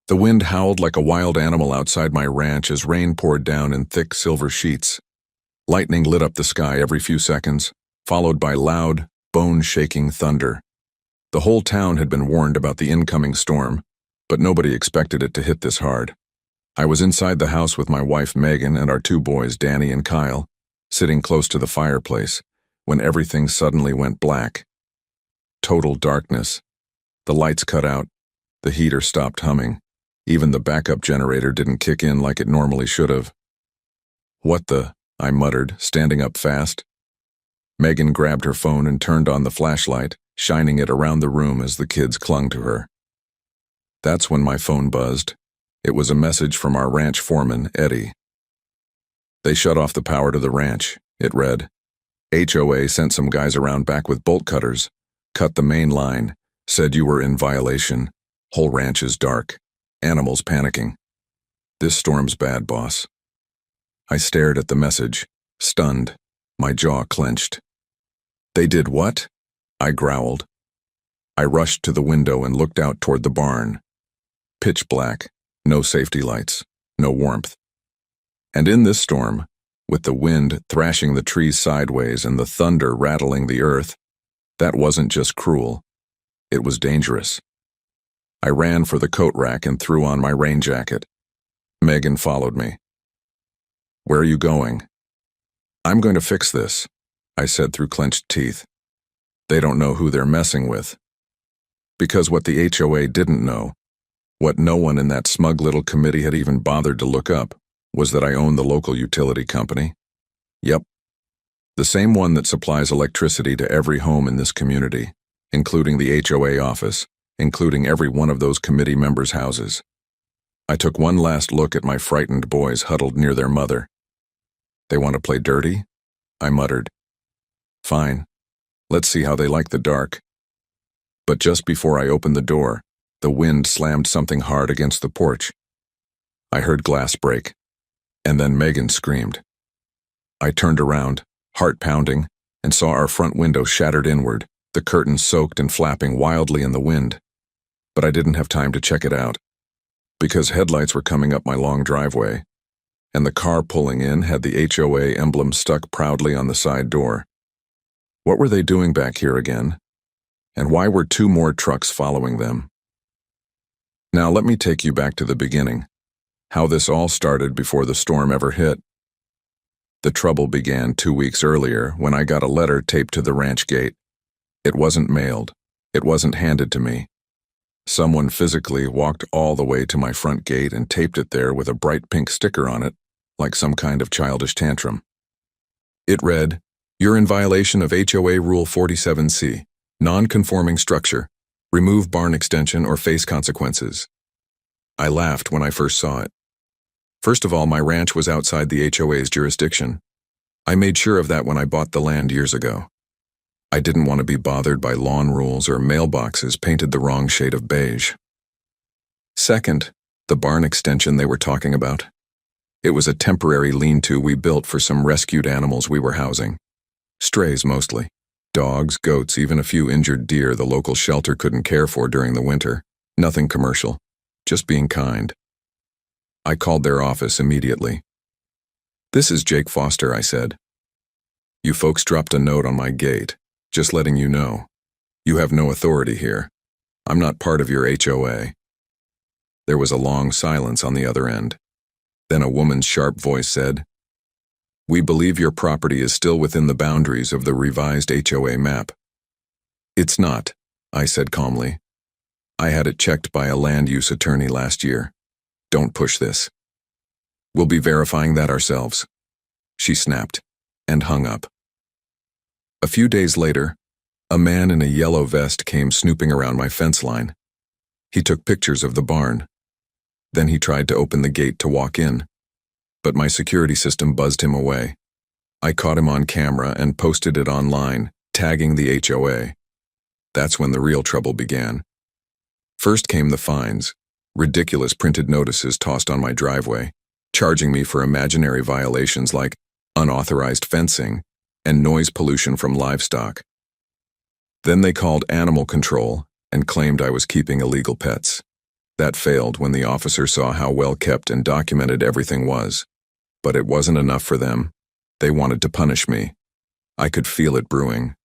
The wind howled like a wild animal outside my ranch as rain poured down in thick silver sheets. Lightning lit up the sky every few seconds, followed by loud, bone-shaking thunder. The whole town had been warned about the incoming storm, but nobody expected it to hit this hard. I was inside the house with my wife Megan and our two boys, Danny and Kyle, sitting close to the fireplace, when everything suddenly went black. Total darkness. The lights cut out. The heater stopped humming. Even the backup generator didn't kick in like it normally should have. "What the?" I muttered, standing up fast. Megan grabbed her phone and turned on the flashlight, shining it around the room as the kids clung to her. That's when my phone buzzed. It was a message from our ranch foreman, Eddie. "They shut off the power to the ranch," it read. "HOA sent some guys around back with bolt cutters, cut the main line, said you were in violation. Whole ranch is dark. Animals panicking. This storm's bad, boss." I stared at the message, stunned, my jaw clenched. "They did what?" I growled. I rushed to the window and looked out toward the barn. Pitch black, no safety lights, no warmth. And in this storm, with the wind thrashing the trees sideways and the thunder rattling the earth, that wasn't just cruel. It was dangerous. I ran for the coat rack and threw on my rain jacket. Megan followed me. "Where are you going?" "I'm going to fix this," I said through clenched teeth. "They don't know who they're messing with." Because what the HOA didn't know, what no one in that smug little committee had even bothered to look up, was that I owned the local utility company. Yep. The same one that supplies electricity to every home in this community, including the HOA office, including every one of those committee members' houses. I took one last look at my frightened boys huddled near their mother. "They want to play dirty?" I muttered. "Fine. Let's see how they like the dark." But just before I opened the door, the wind slammed something hard against the porch. I heard glass break, and then Megan screamed. I turned around, heart pounding, and saw our front window shattered inward, the curtains soaked and flapping wildly in the wind. But I didn't have time to check it out, because headlights were coming up my long driveway, and the car pulling in had the HOA emblem stuck proudly on the side door. What were they doing back here again? And why were two more trucks following them? Now let me take you back to the beginning, how this all started before the storm ever hit. The trouble began 2 weeks earlier when I got a letter taped to the ranch gate. It wasn't mailed. It wasn't handed to me. Someone physically walked all the way to my front gate and taped it there with a bright pink sticker on it, like some kind of childish tantrum. It read, "You're in violation of HOA Rule 47C, non-conforming structure. Remove barn extension or face consequences." I laughed when I first saw it. First of all, my ranch was outside the HOA's jurisdiction. I made sure of that when I bought the land years ago. I didn't want to be bothered by lawn rules or mailboxes painted the wrong shade of beige. Second, the barn extension they were talking about. It was a temporary lean-to we built for some rescued animals we were housing. Strays mostly. Dogs, goats, even a few injured deer the local shelter couldn't care for during the winter. Nothing commercial. Just being kind. I called their office immediately. "This is Jake Foster," I said. "You folks dropped a note on my gate. Just letting you know. You have no authority here. I'm not part of your HOA." There was a long silence on the other end. Then a woman's sharp voice said, "We believe your property is still within the boundaries of the revised HOA map." "It's not," I said calmly. "I had it checked by a land use attorney last year. Don't push this. We'll be verifying that ourselves." She snapped and hung up. A few days later, a man in a yellow vest came snooping around my fence line. He took pictures of the barn. Then he tried to open the gate to walk in, but my security system buzzed him away. I caught him on camera and posted it online, tagging the HOA. That's when the real trouble began. First came the fines, ridiculous printed notices tossed on my driveway, charging me for imaginary violations like unauthorized fencing and noise pollution from livestock. Then they called animal control and claimed I was keeping illegal pets. That failed when the officer saw how well kept and documented everything was. But it wasn't enough for them. They wanted to punish me. I could feel it brewing.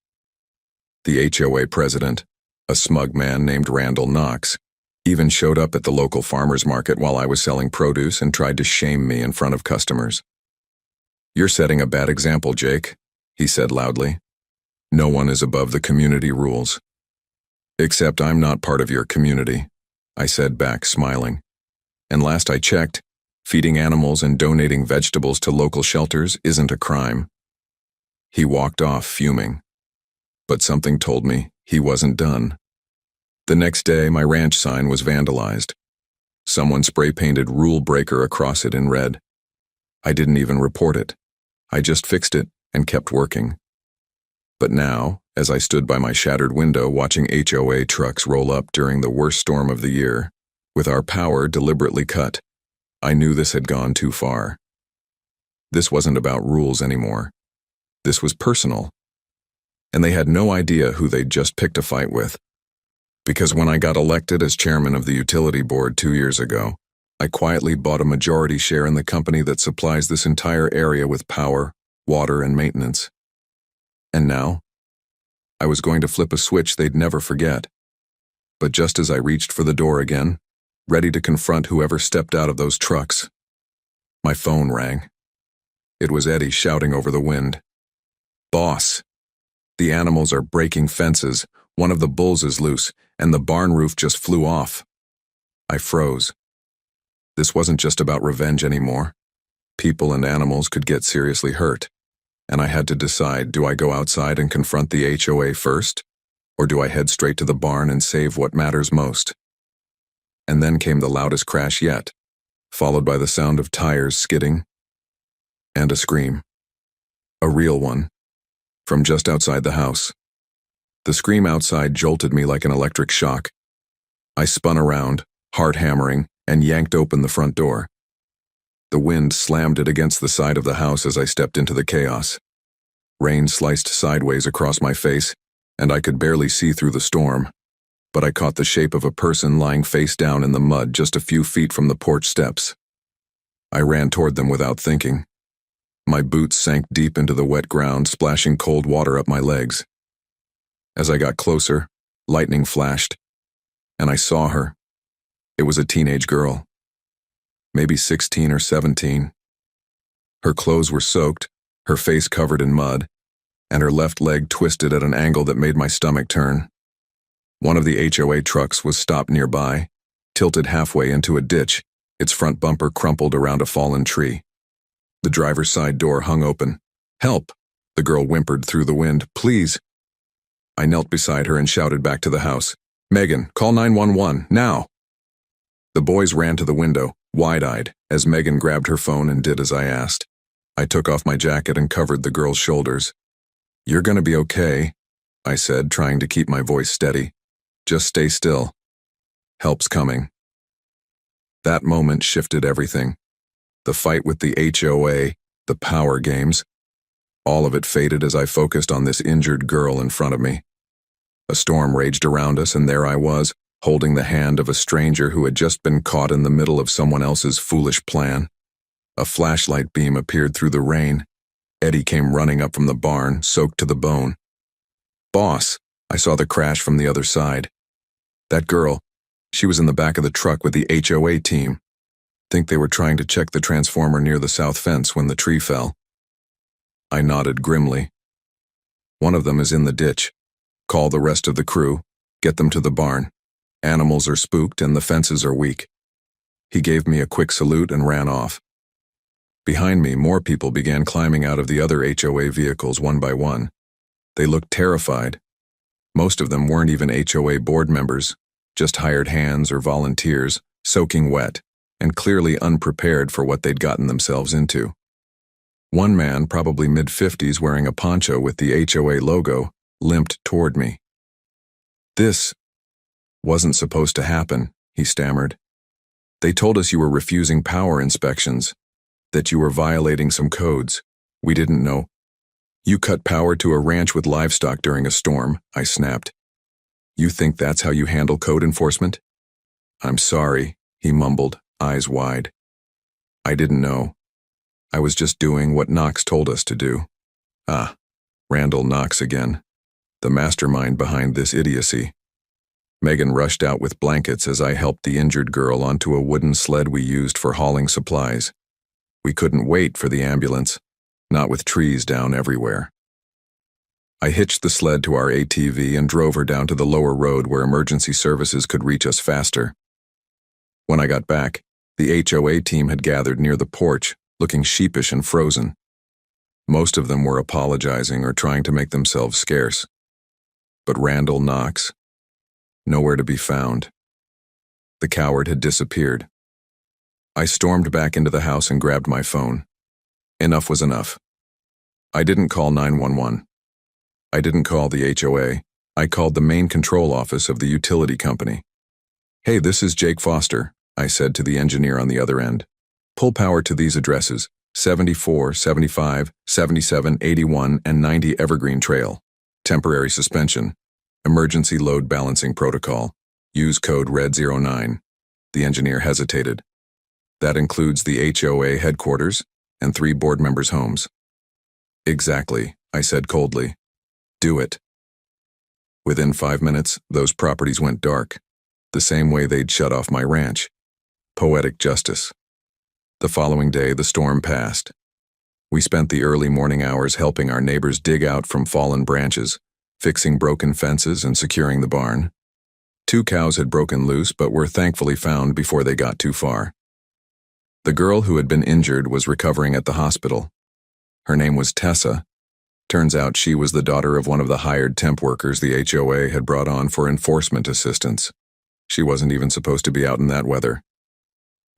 The HOA president, a smug man named Randall Knox, even showed up at the local farmer's market while I was selling produce and tried to shame me in front of customers. "You're setting a bad example, Jake," he said loudly. "No one is above the community rules." "Except I'm not part of your community," I said back, smiling. "And last I checked, feeding animals and donating vegetables to local shelters isn't a crime." He walked off, fuming. But something told me he wasn't done. The next day, my ranch sign was vandalized. Someone spray-painted "Rule Breaker" across it in red. I didn't even report it. I just fixed it and kept working. But now, as I stood by my shattered window watching HOA trucks roll up during the worst storm of the year, with our power deliberately cut, I knew this had gone too far. This wasn't about rules anymore. This was personal. And they had no idea who they'd just picked a fight with. Because when I got elected as chairman of the utility board 2 years ago, I quietly bought a majority share in the company that supplies this entire area with power, water, and maintenance. And now, I was going to flip a switch they'd never forget. But just as I reached for the door again, ready to confront whoever stepped out of those trucks, my phone rang. It was Eddie shouting over the wind. "Boss, the animals are breaking fences, one of the bulls is loose, and the barn roof just flew off." I froze. This wasn't just about revenge anymore. People and animals could get seriously hurt, and I had to decide, do I go outside and confront the HOA first, or do I head straight to the barn and save what matters most? And then came the loudest crash yet, followed by the sound of tires skidding, and a scream. A real one, from just outside the house. The scream outside jolted me like an electric shock. I spun around, heart hammering, and yanked open the front door. The wind slammed it against the side of the house as I stepped into the chaos. Rain sliced sideways across my face, and I could barely see through the storm, but I caught the shape of a person lying face down in the mud just a few feet from the porch steps. I ran toward them without thinking. My boots sank deep into the wet ground, splashing cold water up my legs. As I got closer, lightning flashed, and I saw her. It was a teenage girl, maybe 16 or 17. Her clothes were soaked, her face covered in mud, and her left leg twisted at an angle that made my stomach turn. One of the HOA trucks was stopped nearby, tilted halfway into a ditch, its front bumper crumpled around a fallen tree. The driver's side door hung open. "Help!" the girl whimpered through the wind. "Please!" I knelt beside her and shouted back to the house. "Megan, call 911, now!" The boys ran to the window, wide-eyed, as Megan grabbed her phone and did as I asked. I took off my jacket and covered the girl's shoulders. "You're gonna be okay," I said, trying to keep my voice steady. "Just stay still. Help's coming." That moment shifted everything. The fight with the HOA, the power games, all of it faded as I focused on this injured girl in front of me. A storm raged around us, and there I was, holding the hand of a stranger who had just been caught in the middle of someone else's foolish plan. A flashlight beam appeared through the rain. Eddie came running up from the barn, soaked to the bone. "Boss," I saw the crash from the other side. "That girl, she was in the back of the truck with the HOA team. Think they were trying to check the transformer near the south fence when the tree fell." I nodded grimly. "One of them is in the ditch. Call the rest of the crew. Get them to the barn. Animals are spooked and the fences are weak." He gave me a quick salute and ran off. Behind me, more people began climbing out of the other HOA vehicles one by one. They looked terrified. Most of them weren't even HOA board members, just hired hands or volunteers, soaking wet, and clearly unprepared for what they'd gotten themselves into. One man, probably mid-50s, wearing a poncho with the HOA logo, limped toward me. "This wasn't supposed to happen," he stammered. "They told us you were refusing power inspections, that you were violating some codes. We didn't know." "You cut power to a ranch with livestock during a storm," I snapped. "You think that's how you handle code enforcement?" "I'm sorry," he mumbled, eyes wide. "I didn't know. I was just doing what Knox told us to do." Ah, Randall Knox again, the mastermind behind this idiocy. Megan rushed out with blankets as I helped the injured girl onto a wooden sled we used for hauling supplies. We couldn't wait for the ambulance, not with trees down everywhere. I hitched the sled to our ATV and drove her down to the lower road where emergency services could reach us faster. When I got back, the HOA team had gathered near the porch, looking sheepish and frozen. Most of them were apologizing or trying to make themselves scarce. But Randall Knox, nowhere to be found. The coward had disappeared. I stormed back into the house and grabbed my phone. Enough was enough. I didn't call 911. I didn't call the HOA. I called the main control office of the utility company. "Hey, this is Jake Foster," I said to the engineer on the other end. "Pull power to these addresses: 74, 75, 77, 81, and 90 Evergreen Trail. Temporary suspension. Emergency load balancing protocol. Use code RED09. The engineer hesitated. "That includes the HOA headquarters and 3 board members' homes." "Exactly," I said coldly. "Do it." Within 5 minutes, those properties went dark, the same way they'd shut off my ranch. Poetic justice. The following day, the storm passed. We spent the early morning hours helping our neighbors dig out from fallen branches, fixing broken fences and securing the barn. 2 cows had broken loose but were thankfully found before they got too far. The girl who had been injured was recovering at the hospital. Her name was Tessa. Turns out she was the daughter of one of the hired temp workers the HOA had brought on for enforcement assistance. She wasn't even supposed to be out in that weather.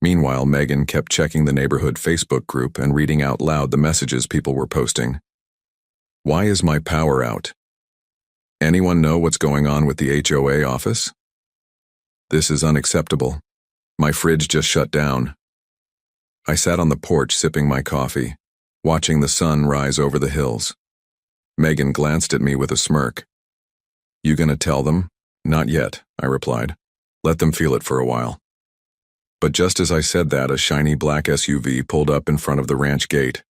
Meanwhile, Megan kept checking the neighborhood Facebook group and reading out loud the messages people were posting. "Why is my power out? Anyone know what's going on with the HOA office? This is unacceptable. My fridge just shut down." I sat on the porch sipping my coffee, watching the sun rise over the hills. Megan glanced at me with a smirk. "You gonna tell them?" "Not yet," I replied. "Let them feel it for a while." But just as I said that, a shiny black SUV pulled up in front of the ranch gate.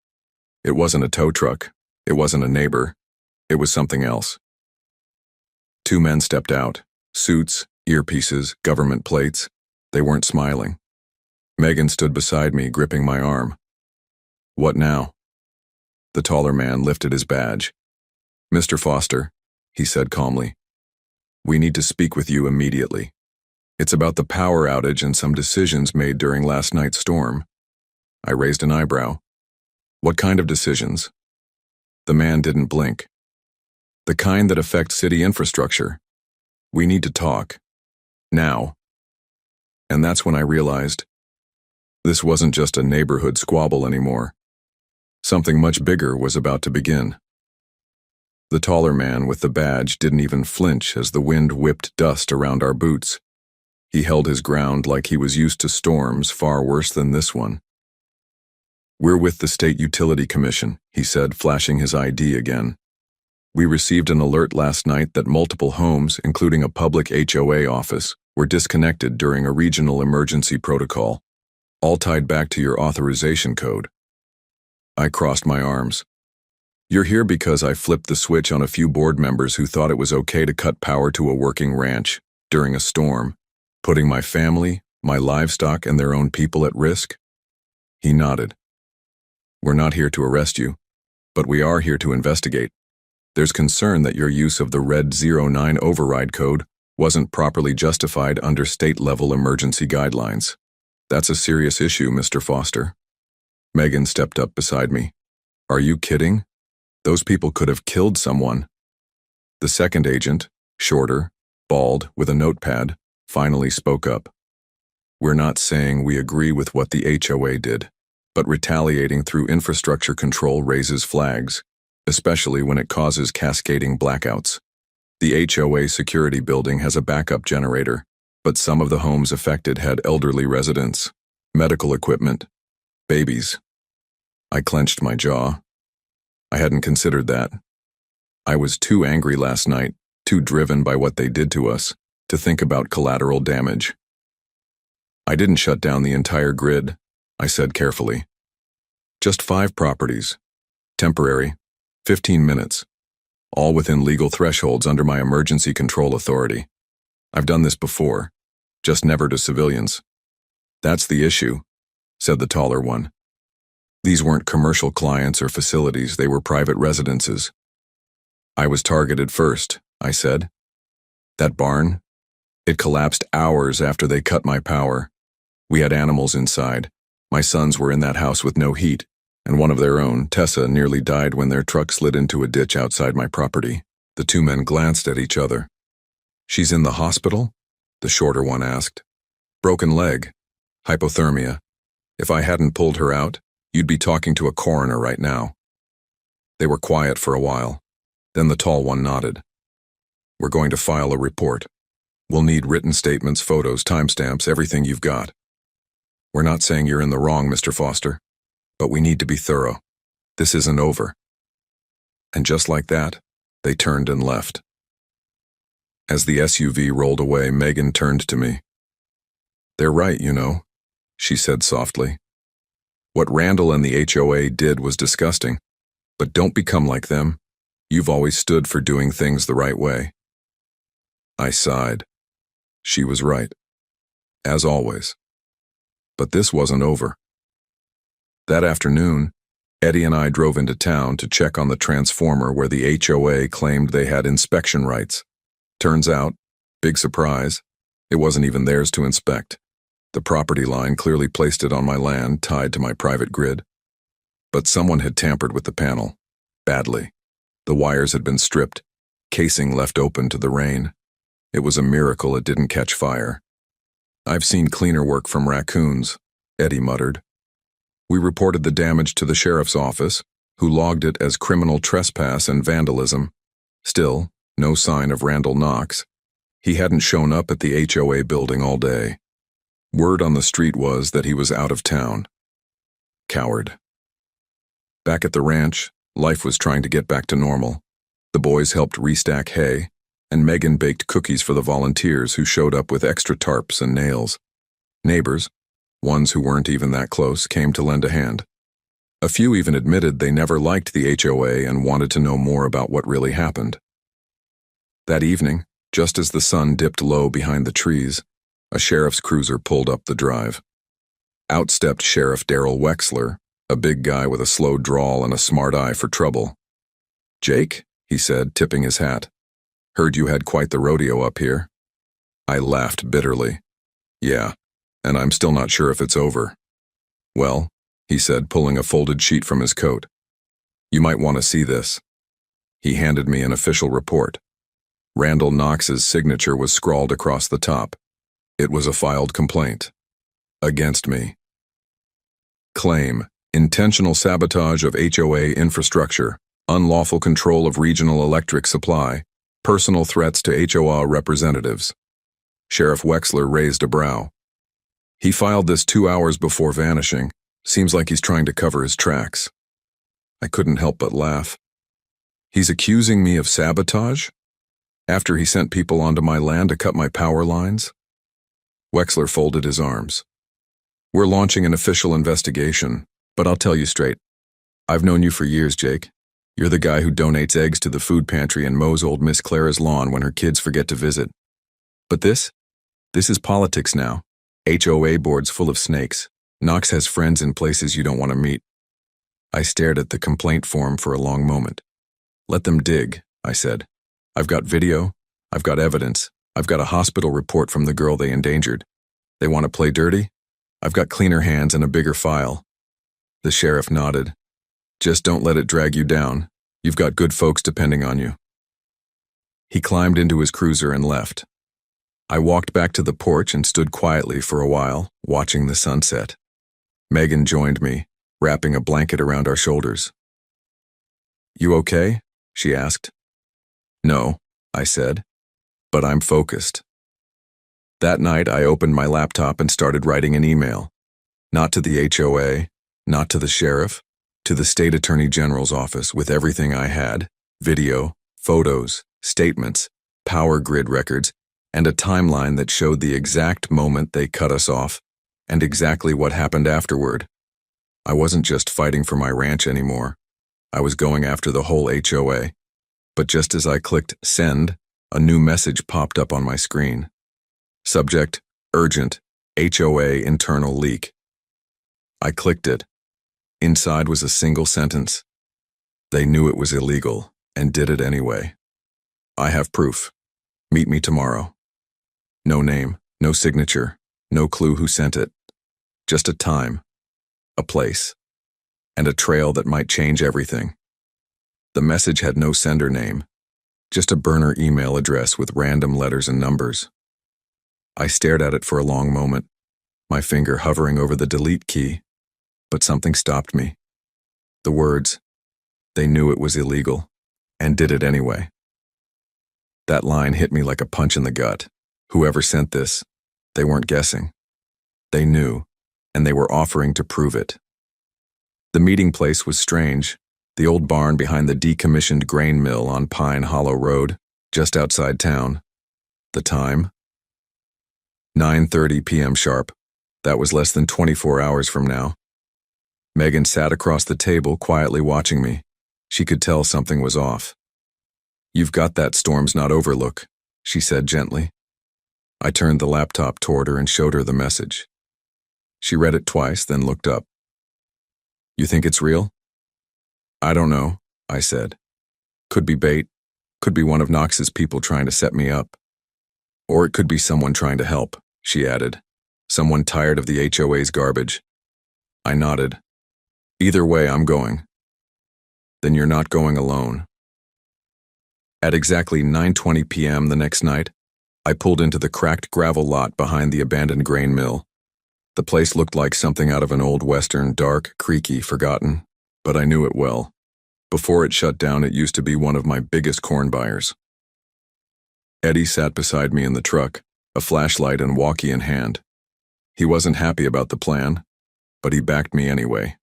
It wasn't a tow truck. It wasn't a neighbor. It was something else. 2 men stepped out. Suits, earpieces, government plates. They weren't smiling. Megan stood beside me, gripping my arm. "What now?" The taller man lifted his badge. "Mr. Foster," he said calmly, "we need to speak with you immediately. It's about the power outage and some decisions made during last night's storm." I raised an eyebrow. "What kind of decisions?" The man didn't blink. "The kind that affect city infrastructure. We need to talk. Now." And that's when I realized this wasn't just a neighborhood squabble anymore. Something much bigger was about to begin. The taller man with the badge didn't even flinch as the wind whipped dust around our boots. He held his ground like he was used to storms far worse than this one. "We're with the State Utility Commission," he said, flashing his ID again. "We received an alert last night that multiple homes, including a public HOA office, were disconnected during a regional emergency protocol, all tied back to your authorization code." I crossed my arms. "You're here because I flipped the switch on a few board members who thought it was okay to cut power to a working ranch during a storm, putting my family, my livestock, and their own people at risk?" He nodded. "We're not here to arrest you, but we are here to investigate. There's concern that your use of the Red 09 override code wasn't properly justified under state-level emergency guidelines. That's a serious issue, Mr. Foster." Megan stepped up beside me. "Are you kidding? Those people could have killed someone." The second agent, shorter, bald, with a notepad, finally spoke up. "We're not saying we agree with what the HOA did, but retaliating through infrastructure control raises flags, especially when it causes cascading blackouts. The HOA security building has a backup generator, but some of the homes affected had elderly residents, medical equipment, babies." I clenched my jaw. I hadn't considered that. I was too angry last night, too driven by what they did to us, to think about collateral damage. I didn't shut down the entire grid, I said carefully. Just 5 properties. Temporary. 15 minutes. All within legal thresholds under my emergency control authority. I've done this before, just never to civilians. That's the issue, said the taller one. These weren't commercial clients or facilities, they were private residences. I was targeted first, I said. That barn? It collapsed hours after they cut my power. We had animals inside. My sons were in that house with no heat, and one of their own, Tessa, nearly died when their truck slid into a ditch outside my property. The 2 men glanced at each other. She's in the hospital? The shorter one asked. Broken leg. Hypothermia. If I hadn't pulled her out, you'd be talking to a coroner right now. They were quiet for a while. Then the tall one nodded. We're going to file a report. We'll need written statements, photos, timestamps, everything you've got. We're not saying you're in the wrong, Mr. Foster, but we need to be thorough. This isn't over. And just like that, they turned and left. As the SUV rolled away, Megan turned to me. They're right, you know, she said softly. What Randall and the HOA did was disgusting, but don't become like them. You've always stood for doing things the right way. I sighed. She was right. As always. But this wasn't over. That afternoon, Eddie and I drove into town to check on the transformer where the HOA claimed they had inspection rights. Turns out, big surprise, it wasn't even theirs to inspect. The property line clearly placed it on my land, tied to my private grid. But someone had tampered with the panel. Badly. The wires had been stripped, casing left open to the rain. It was a miracle it didn't catch fire. I've seen cleaner work from raccoons, Eddie muttered. We reported the damage to the sheriff's office, who logged it as criminal trespass and vandalism. Still, no sign of Randall Knox. He hadn't shown up at the HOA building all day. Word on the street was that he was out of town. Coward. Back at the ranch, life was trying to get back to normal. The boys helped restack hay, and Megan baked cookies for the volunteers who showed up with extra tarps and nails. Neighbors, ones who weren't even that close, came to lend a hand. A few even admitted they never liked the HOA and wanted to know more about what really happened. That evening, just as the sun dipped low behind the trees, a sheriff's cruiser pulled up the drive. Out stepped Sheriff Darrell Wexler, a big guy with a slow drawl and a smart eye for trouble. "Jake," he said, tipping his hat. "Heard you had quite the rodeo up here." I laughed bitterly. "Yeah, and I'm still not sure if it's over." "Well," he said, pulling a folded sheet from his coat. "You might want to see this." He handed me an official report. Randall Knox's signature was scrawled across the top. It was a filed complaint. Against me. Claim: intentional sabotage of HOA infrastructure, unlawful control of regional electric supply, personal threats to HOA representatives. Sheriff Wexler raised a brow. He filed this 2 hours before vanishing. Seems like he's trying to cover his tracks. I couldn't help but laugh. He's accusing me of sabotage? After he sent people onto my land to cut my power lines? Wexler folded his arms. "We're launching an official investigation, but I'll tell you straight. I've known you for years, Jake. You're the guy who donates eggs to the food pantry and mows old Miss Clara's lawn when her kids forget to visit. But this is politics now. HOA board's full of snakes. Knox has friends in places you don't want to meet." I stared at the complaint form for a long moment. "Let them dig," I said. "I've got video, I've got evidence, I've got a hospital report from the girl they endangered. They want to play dirty? I've got cleaner hands and a bigger file." The sheriff nodded. "Just don't let it drag you down. You've got good folks depending on you." He climbed into his cruiser and left. I walked back to the porch and stood quietly for a while, watching the sunset. Megan joined me, wrapping a blanket around our shoulders. "You okay?" she asked. "No," I said, "but I'm focused." That night, I opened my laptop and started writing an email. Not to the HOA, not to the sheriff, to the state attorney general's office with everything I had: video, photos, statements, power grid records, and a timeline that showed the exact moment they cut us off, And exactly what happened afterward. I wasn't just fighting for my ranch anymore. I was going after the whole HOA. But just as I clicked send, a new message popped up on my screen. Subject, urgent, HOA internal leak. I clicked it. Inside was a single sentence. They knew it was illegal and did it anyway. I have proof. Meet me tomorrow. No name, no signature, no clue who sent it. Just a time, a place, and a trail that might change everything. The message had no sender name, just a burner email address with random letters and numbers. I stared at it for a long moment, my finger hovering over the delete key, but something stopped me. The words, they knew it was illegal, and did it anyway. That line hit me like a punch in the gut. Whoever sent this, they weren't guessing. They knew, and they were offering to prove it. The meeting place was strange, the old barn behind the decommissioned grain mill on Pine Hollow Road, just outside town. The time? 9:30 p.m. sharp. That was less than 24 hours from now. Megan sat across the table, quietly watching me. She could tell something was off. "You've got that storm's not over look," she said gently. I turned the laptop toward her and showed her the message. She read it twice, then looked up. "You think it's real?" "I don't know," I said. "Could be bait, could be one of Knox's people trying to set me up. Or it could be someone trying to help," she added. "Someone tired of the HOA's garbage." I nodded. "Either way, I'm going." "Then you're not going alone." At exactly 9:20 p.m. the next night, I pulled into the cracked gravel lot behind the abandoned grain mill. The place looked like something out of an old western, dark, creaky, forgotten, but I knew it well. Before it shut down, it used to be one of my biggest corn buyers. Eddie sat beside me in the truck, a flashlight and walkie in hand. He wasn't happy about the plan, but he backed me anyway.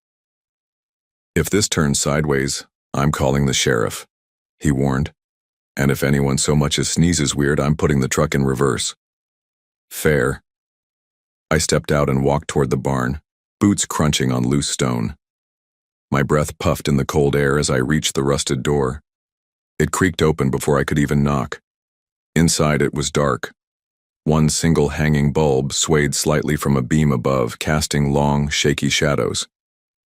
"If this turns sideways, I'm calling the sheriff," he warned. "And if anyone so much as sneezes weird, I'm putting the truck in reverse." "Fair." I stepped out and walked toward the barn, boots crunching on loose stone. My breath puffed in the cold air as I reached the rusted door. It creaked open before I could even knock. Inside it was dark. One single hanging bulb swayed slightly from a beam above, casting long, shaky shadows.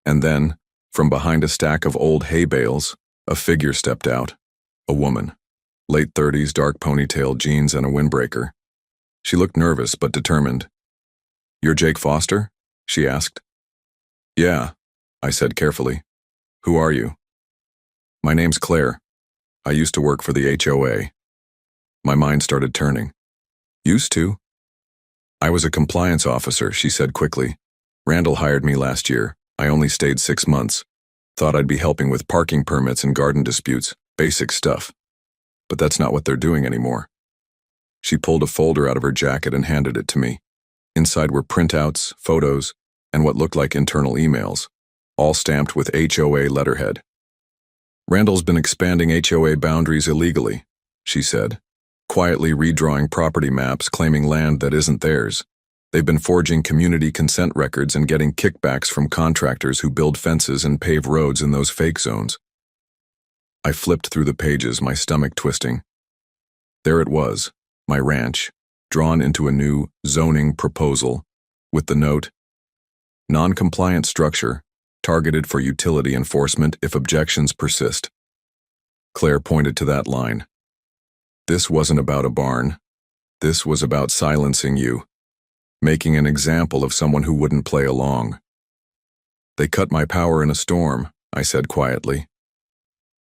And then, from behind a stack of old hay bales, a figure stepped out. A woman. Late 30s, dark ponytail, jeans, and a windbreaker. She looked nervous but determined. "You're Jake Foster?" she asked. "Yeah," I said carefully. "Who are you?" "My name's Claire. I used to work for the HOA." My mind started turning. "Used to?" "I was a compliance officer," she said quickly. "Randall hired me last year. I only stayed 6 months. Thought I'd be helping with parking permits and garden disputes, basic stuff. But that's not what they're doing anymore." She pulled a folder out of her jacket and handed it to me. Inside were printouts, photos, and what looked like internal emails, all stamped with HOA letterhead. "Randall's been expanding HOA boundaries illegally," she said, quietly redrawing property maps claiming land that isn't theirs. "They've been forging community consent records and getting kickbacks from contractors who build fences and pave roads in those fake zones." I flipped through the pages, my stomach twisting. There it was, my ranch, drawn into a new zoning proposal, with the note, "Non-compliant structure, targeted for utility enforcement if objections persist." Claire pointed to that line. This wasn't about a barn. This was about silencing you, making an example of someone who wouldn't play along. "They cut my power in a storm," I said quietly.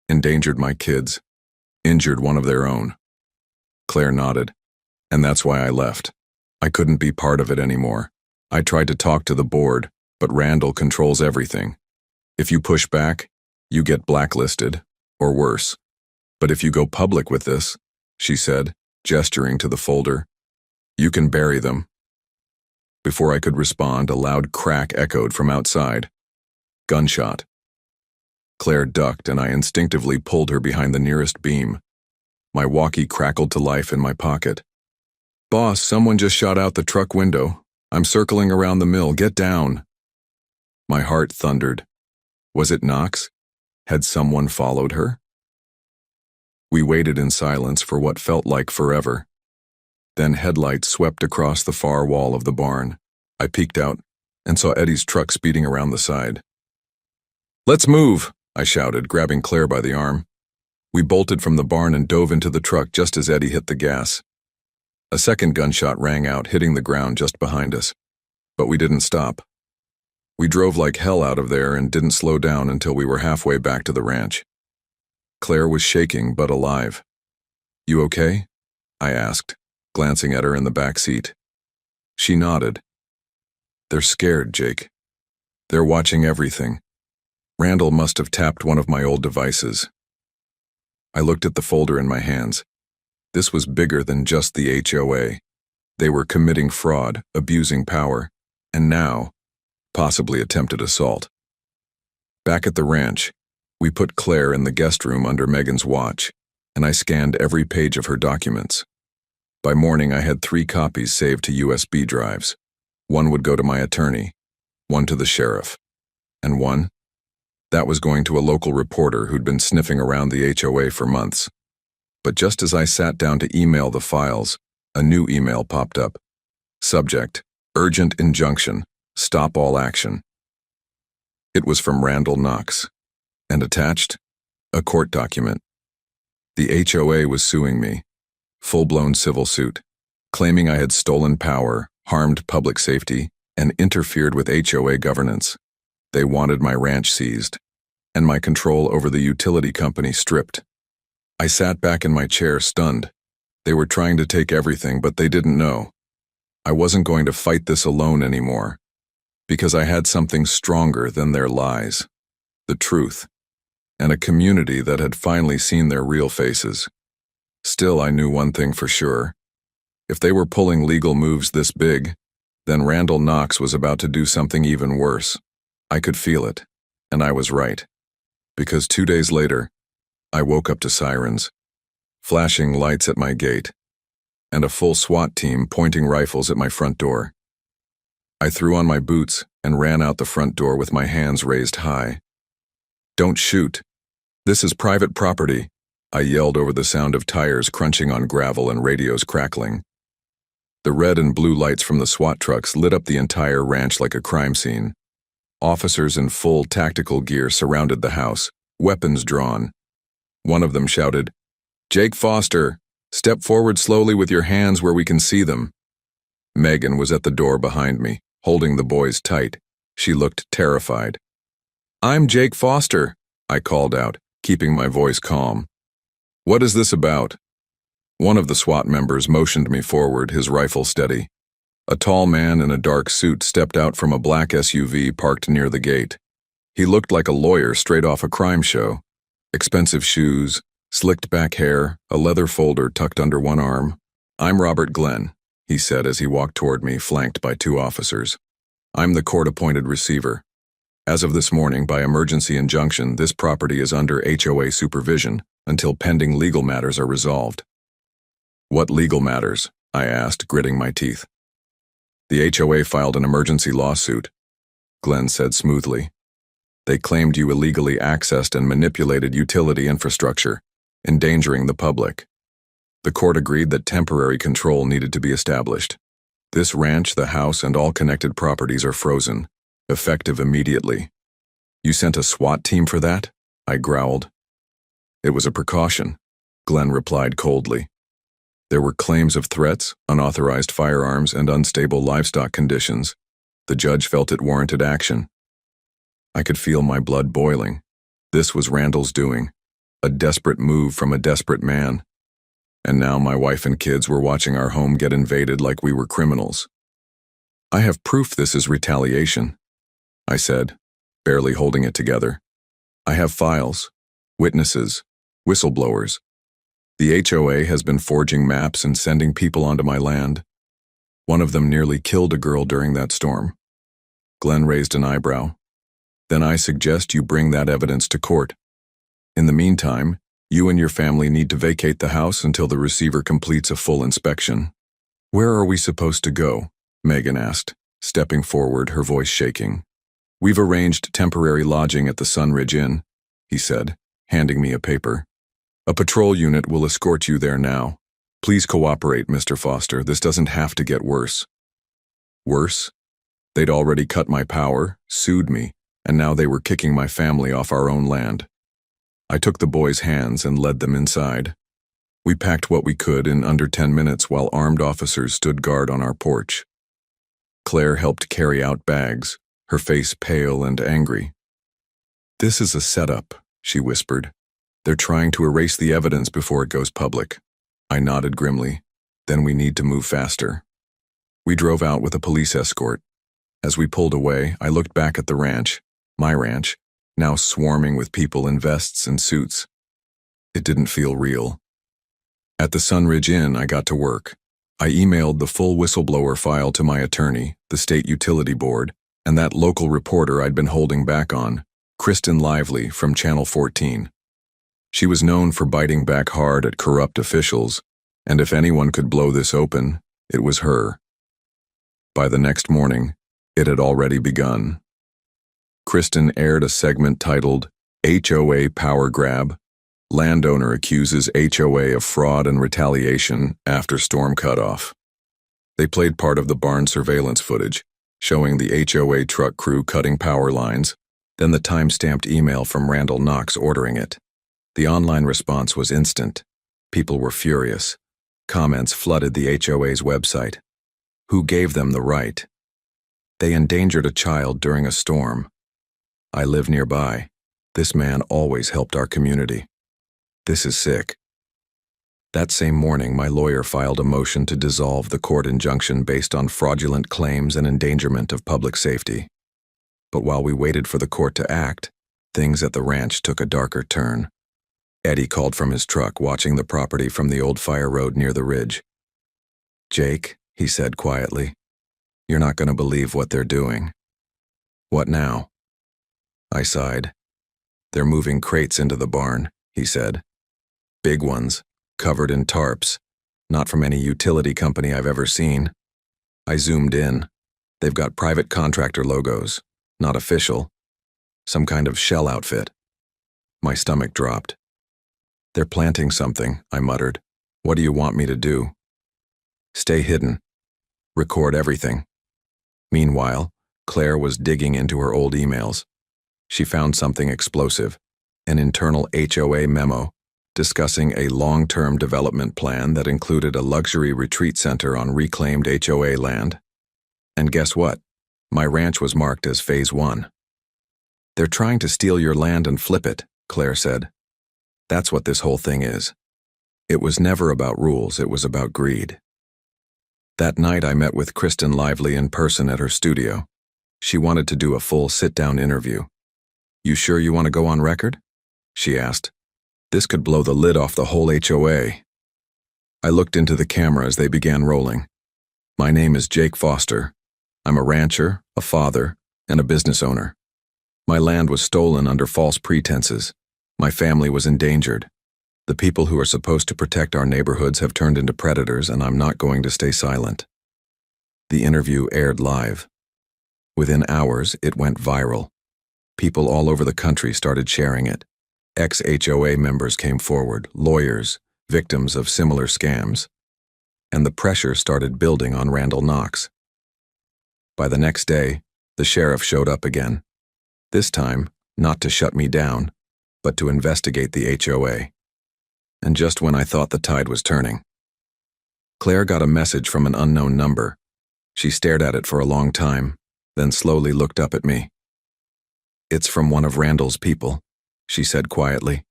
"Endangered my kids, injured one of their own." Claire nodded. "And that's why I left. I couldn't be part of it anymore. I tried to talk to the board, but Randall controls everything. If you push back, you get blacklisted, or worse. But if you go public with this," she said, gesturing to the folder, "you can bury them." Before I could respond, a loud crack echoed from outside. Gunshot. Claire ducked, and I instinctively pulled her behind the nearest beam. My walkie crackled to life in my pocket. "Boss, someone just shot out the truck window. I'm circling around the mill. Get down. My heart thundered. Was it Knox? Had someone followed her? We waited in silence for what felt like forever. Then headlights swept across the far wall of the barn. I peeked out and saw Eddie's truck speeding around the side. "Let's move," I shouted, grabbing Claire by the arm. We bolted from the barn and dove into the truck just as Eddie hit the gas. A second gunshot rang out, hitting the ground just behind us. But we didn't stop. We drove like hell out of there and didn't slow down until we were halfway back to the ranch. Claire was shaking but alive. "You okay?" I asked, glancing at her in the back seat. She nodded. "They're scared, Jake. They're watching everything. Randall must have tapped one of my old devices." I looked at the folder in my hands. This was bigger than just the HOA. They were committing fraud, abusing power, and now, possibly attempted assault. Back at the ranch, we put Claire in the guest room under Megan's watch, and I scanned every page of her documents. By morning, I had 3 copies saved to USB drives. One would go to my attorney, one to the sheriff, and one that was going to a local reporter who'd been sniffing around the HOA for months. But just as I sat down to email the files, a new email popped up. Subject: Urgent Injunction. Stop all action. It was from Randall Knox, and attached, a court document. The HOA was suing me, full-blown civil suit, claiming I had stolen power, harmed public safety, and interfered with HOA governance. They wanted my ranch seized, and my control over the utility company stripped. I sat back in my chair, stunned. They were trying to take everything, but they didn't know. I wasn't going to fight this alone anymore, because I had something stronger than their lies, the truth, and a community that had finally seen their real faces. Still, I knew one thing for sure. If they were pulling legal moves this big, then Randall Knox was about to do something even worse. I could feel it, and I was right. Because 2 days later, I woke up to sirens, flashing lights at my gate, and a full SWAT team pointing rifles at my front door. I threw on my boots and ran out the front door with my hands raised high. "Don't shoot. This is private property," I yelled over the sound of tires crunching on gravel and radios crackling. The red and blue lights from the SWAT trucks lit up the entire ranch like a crime scene. Officers in full tactical gear surrounded the house, weapons drawn. One of them shouted, "Jake Foster, step forward slowly with your hands where we can see them." Megan was at the door behind me, holding the boys tight. She looked terrified. "I'm Jake Foster," I called out, keeping my voice calm. "What is this about?" One of the SWAT members motioned me forward, his rifle steady. A tall man in a dark suit stepped out from a black SUV parked near the gate. He looked like a lawyer straight off a crime show. Expensive shoes, slicked back hair, a leather folder tucked under one arm. "I'm Robert Glenn," he said as he walked toward me, flanked by 2 officers. "I'm the court-appointed receiver. As of this morning, by emergency injunction, this property is under HOA supervision until pending legal matters are resolved." "What legal matters?" I asked, gritting my teeth. "The HOA filed an emergency lawsuit," Glenn said smoothly. "They claimed you illegally accessed and manipulated utility infrastructure, endangering the public. The court agreed that temporary control needed to be established. This ranch, the house, and all connected properties are frozen, effective immediately." "You sent a SWAT team for that?" I growled. "It was a precaution," Glenn replied coldly. "There were claims of threats, unauthorized firearms, and unstable livestock conditions. The judge felt it warranted action." I could feel my blood boiling. This was Randall's doing, a desperate move from a desperate man. And now my wife and kids were watching our home get invaded like we were criminals. "I have proof this is retaliation," I said, barely holding it together. "I have files, witnesses, whistleblowers. The HOA has been forging maps and sending people onto my land. One of them nearly killed a girl during that storm." Glenn raised an eyebrow. "Then I suggest you bring that evidence to court. In the meantime, you and your family need to vacate the house until the receiver completes a full inspection." "Where are we supposed to go?" Megan asked, stepping forward, her voice shaking. "We've arranged temporary lodging at the Sunridge Inn," he said, handing me a paper. "A patrol unit will escort you there now. Please cooperate, Mr. Foster. This doesn't have to get worse." Worse? They'd already cut my power, sued me, and now they were kicking my family off our own land. I took the boys' hands and led them inside. We packed what we could in under 10 minutes while armed officers stood guard on our porch. Claire helped carry out bags, her face pale and angry. "This is a setup," she whispered. "They're trying to erase the evidence before it goes public." I nodded grimly. "Then we need to move faster." We drove out with a police escort. As we pulled away, I looked back at the ranch, my ranch, now swarming with people in vests and suits. It didn't feel real. At the Sunridge Inn, I got to work. I emailed the full whistleblower file to my attorney, the state utility board, and that local reporter I'd been holding back on, Kristen Lively from Channel 14. She was known for biting back hard at corrupt officials, and if anyone could blow this open, it was her. By the next morning, it had already begun. Kristen aired a segment titled, "HOA Power Grab. Landowner accuses HOA of fraud and retaliation after storm cutoff." They played part of the barn surveillance footage, showing the HOA truck crew cutting power lines, then the time-stamped email from Randall Knox ordering it. The online response was instant. People were furious. Comments flooded the HOA's website. Who gave them the right? They endangered a child during a storm. I live nearby. This man always helped our community. This is sick. That same morning, my lawyer filed a motion to dissolve the court injunction based on fraudulent claims and endangerment of public safety. But while we waited for the court to act, things at the ranch took a darker turn. Eddie called from his truck, watching the property from the old fire road near the ridge. "Jake," he said quietly, "you're not going to believe what they're doing." "What now?" I sighed. "They're moving crates into the barn," he said. "Big ones, covered in tarps, not from any utility company I've ever seen." I zoomed in. They've got private contractor logos, not official. Some kind of shell outfit. My stomach dropped. "They're planting something," I muttered. "What do you want me to do?" "Stay hidden. Record everything." Meanwhile, Claire was digging into her old emails. She found something explosive, an internal HOA memo discussing a long-term development plan that included a luxury retreat center on reclaimed HOA land. And guess what? My ranch was marked as Phase 1. "They're trying to steal your land and flip it," Claire said. "That's what this whole thing is." It was never about rules, it was about greed. That night I met with Kristen Lively in person at her studio. She wanted to do a full sit-down interview. "You sure you want to go on record?" she asked. "This could blow the lid off the whole HOA." I looked into the camera as they began rolling. "My name is Jake Foster. I'm a rancher, a father, and a business owner. My land was stolen under false pretenses. My family was endangered. The people who are supposed to protect our neighborhoods have turned into predators, and I'm not going to stay silent." The interview aired live. Within hours, it went viral. People all over the country started sharing it. Ex-HOA members came forward, lawyers, victims of similar scams. And the pressure started building on Randall Knox. By the next day, the sheriff showed up again. This time, not to shut me down, but to investigate the HOA. And just when I thought the tide was turning, Claire got a message from an unknown number. She stared at it for a long time, then slowly looked up at me. "It's from one of Randall's people," she said quietly.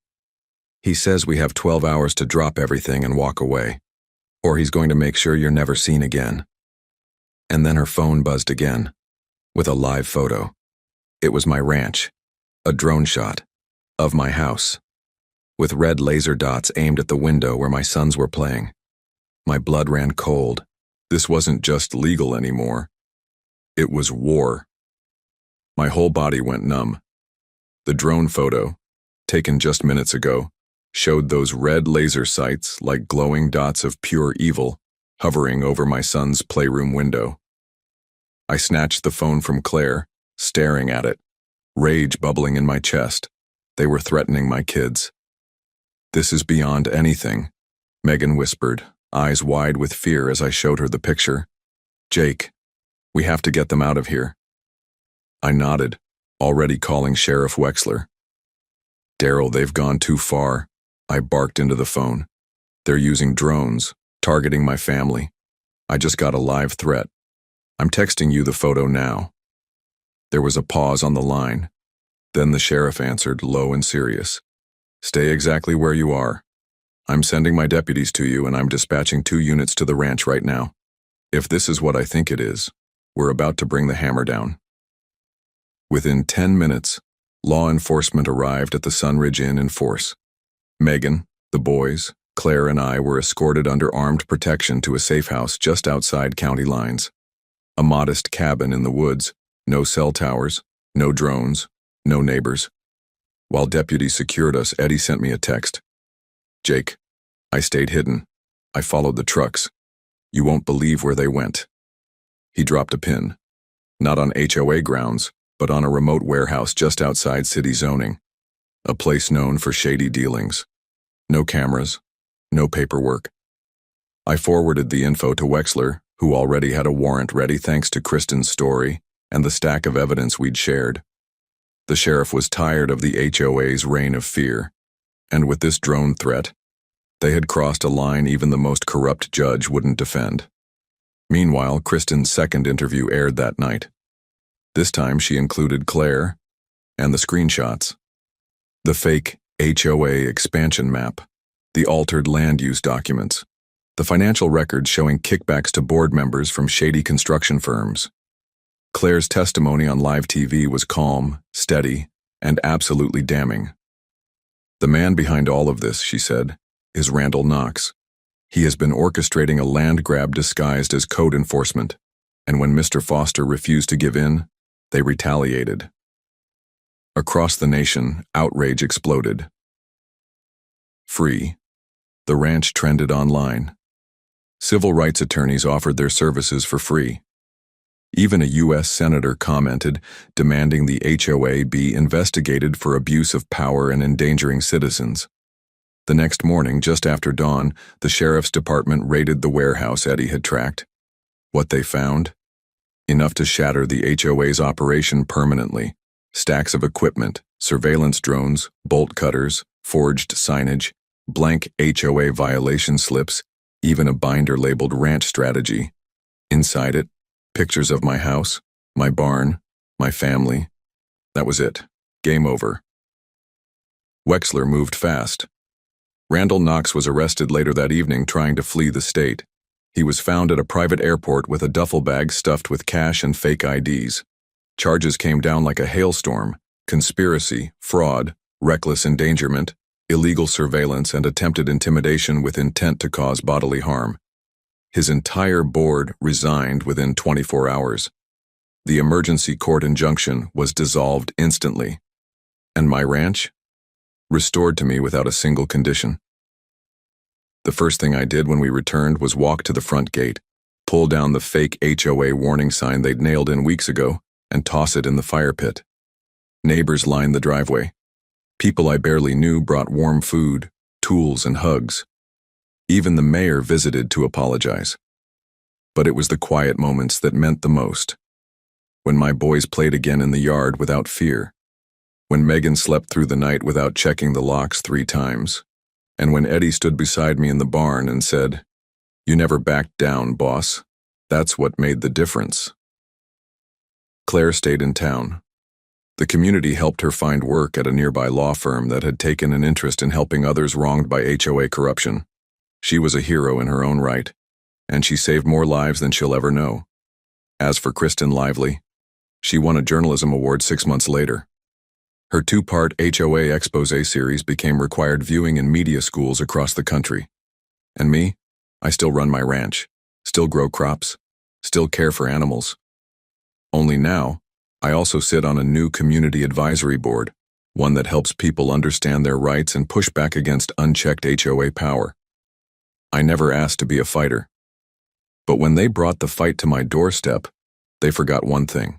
"He says we have 12 hours to drop everything and walk away, or he's going to make sure you're never seen again." And then her phone buzzed again, with a live photo. It was my ranch, a drone shot, of my house, with red laser dots aimed at the window where my sons were playing. My blood ran cold. This wasn't just legal anymore. It was war. My whole body went numb. The drone photo, taken just minutes ago, showed those red laser sights like glowing dots of pure evil hovering over my son's playroom window. I snatched the phone from Claire, staring at it, rage bubbling in my chest. They were threatening my kids. "This is beyond anything," Megan whispered, eyes wide with fear as I showed her the picture. "Jake, we have to get them out of here." I nodded, already calling Sheriff Wexler. "Daryl, they've gone too far," I barked into the phone. "They're using drones, targeting my family. I just got a live threat. I'm texting you the photo now." There was a pause on the line. Then the sheriff answered, low and serious. "Stay exactly where you are. I'm sending my deputies to you, and I'm dispatching 2 units to the ranch right now. If this is what I think it is, we're about to bring the hammer down." Within 10 minutes, law enforcement arrived at the Sunridge Inn in force. Megan, the boys, Claire, and I were escorted under armed protection to a safe house just outside county lines. A modest cabin in the woods, no cell towers, no drones, no neighbors. While deputies secured us, Eddie sent me a text. "Jake, I stayed hidden. I followed the trucks. You won't believe where they went." He dropped a pin. Not on HOA grounds, but on a remote warehouse just outside city zoning. A place known for shady dealings. No cameras, no paperwork. I forwarded the info to Wexler, who already had a warrant ready thanks to Kristen's story and the stack of evidence we'd shared. The sheriff was tired of the HOA's reign of fear, and with this drone threat, they had crossed a line even the most corrupt judge wouldn't defend. Meanwhile, Kristen's second interview aired that night. This time she included Claire and the screenshots. The fake HOA expansion map, the altered land use documents, the financial records showing kickbacks to board members from shady construction firms. Claire's testimony on live TV was calm, steady, and absolutely damning. "The man behind all of this," she said, "is Randall Knox. He has been orchestrating a land grab disguised as code enforcement, and when Mr. Foster refused to give in, they retaliated." Across the nation, outrage exploded. Free. The ranch trended online. Civil rights attorneys offered their services for free. Even a U.S. senator commented, demanding the HOA be investigated for abuse of power and endangering citizens. The next morning, just after dawn, the sheriff's department raided the warehouse Eddie had tracked. What they found? Enough to shatter the HOA's operation permanently. Stacks of equipment, surveillance drones, bolt cutters, forged signage, blank HOA violation slips, even a binder labeled ranch strategy. Inside it, pictures of my house, my barn, my family. That was it. Game over. Wexler moved fast. Randall Knox was arrested later that evening trying to flee the state. He was found at a private airport with a duffel bag stuffed with cash and fake IDs. Charges came down like a hailstorm: conspiracy, fraud, reckless endangerment, illegal surveillance, and attempted intimidation with intent to cause bodily harm. His entire board resigned within 24 hours. The emergency court injunction was dissolved instantly. And my ranch? Restored to me without a single condition. The first thing I did when we returned was walk to the front gate, pull down the fake HOA warning sign they'd nailed in weeks ago, and toss it in the fire pit. Neighbors lined the driveway. People I barely knew brought warm food, tools, and hugs. Even the mayor visited to apologize. But it was the quiet moments that meant the most. When my boys played again in the yard without fear. When Megan slept through the night without checking the locks 3 times. And when Eddie stood beside me in the barn and said, "You never backed down, boss. That's what made the difference." Claire stayed in town. The community helped her find work at a nearby law firm that had taken an interest in helping others wronged by HOA corruption. She was a hero in her own right, and she saved more lives than she'll ever know. As for Kristen Lively, she won a journalism award 6 months later. Her 2-part HOA expose series became required viewing in media schools across the country. And me? I still run my ranch, still grow crops, still care for animals. Only now, I also sit on a new community advisory board, one that helps people understand their rights and push back against unchecked HOA power. I never asked to be a fighter. But when they brought the fight to my doorstep, They forgot one thing.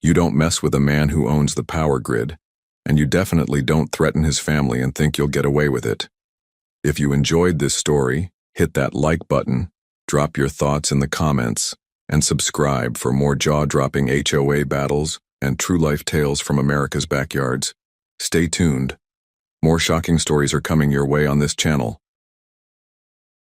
You don't mess with a man who owns the power grid, and you definitely don't threaten his family and think you'll get away with it. If you enjoyed this story, hit that like button, drop your thoughts in the comments, and subscribe for more jaw-dropping HOA battles and true-life tales from America's backyards. Stay tuned. More shocking stories are coming your way on this channel.